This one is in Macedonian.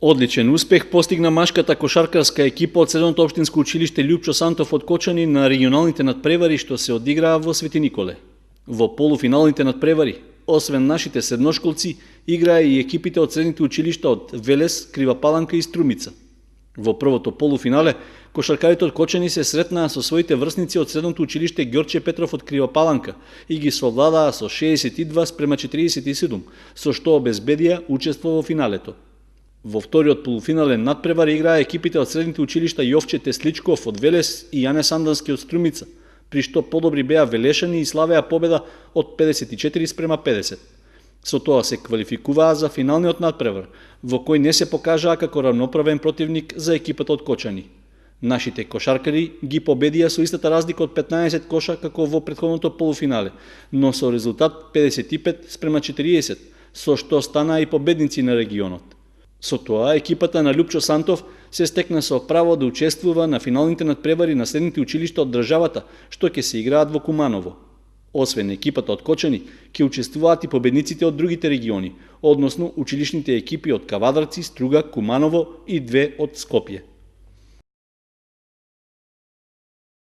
Одличен успех постигна машката кошаркарска екипа од Средното општинско училиште Љупчо Сантов од Кочани на регионалните надпревари што се одиграа во Свети Николе. Во полуфиналните надпревари, освен нашите средношколци, играа и екипите од средните училишта од Велес, Крива Паланка и Струмица. Во првото полуфинале, кошаркарите од Кочани се сретнаа со своите врсници од Средното училиште Ѓорче Петров од Крива Паланка и ги совладаа со 62:47, со што обезбедија учество во финалето. Во вториот полуфинален надпревар играа екипите од средните училишта Јовче Тесличков од Велес и Јане Сандански од Струмица, при што подобри беа велешани и славеа победа од 54:50. Со тоа се квалификуваа за финалниот надпревар, во кој не се покажаа како равноправен противник за екипата од Кочани. Нашите кошаркари ги победија со истата разлика од 15 коша како во претходното полуфинале, но со резултат 55:40, со што станаа и победници на регионот. Со тоа, екипата на Љупчо Сантов се стекна со право да учествува на финалните надпревари на средните училишта од државата, што ќе се играат во Куманово. Освен екипата од Кочани, ќе учествуваат и победниците од другите региони, односно училишните екипи од Кавадарци, Струга, Куманово и 2 од Скопје.